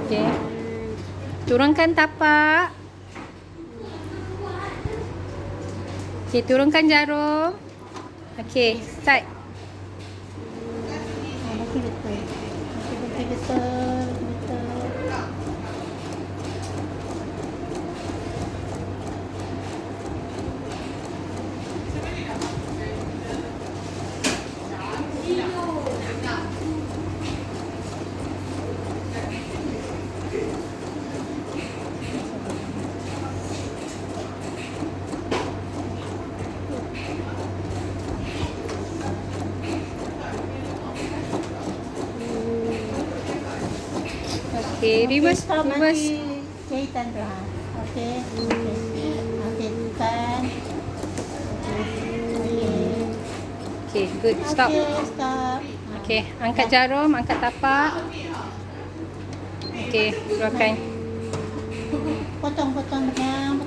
Okay. Turunkan tapak. Okay, turunkan jarum. Okay, start. Betul. Okay, reverse. Jahitan tu ha. Okey. Okey, bukan. Okay, good. Stop. Okey, stop. Okay, angkat jarum, angkat tapak. Okay, keluarkan. Potong benang.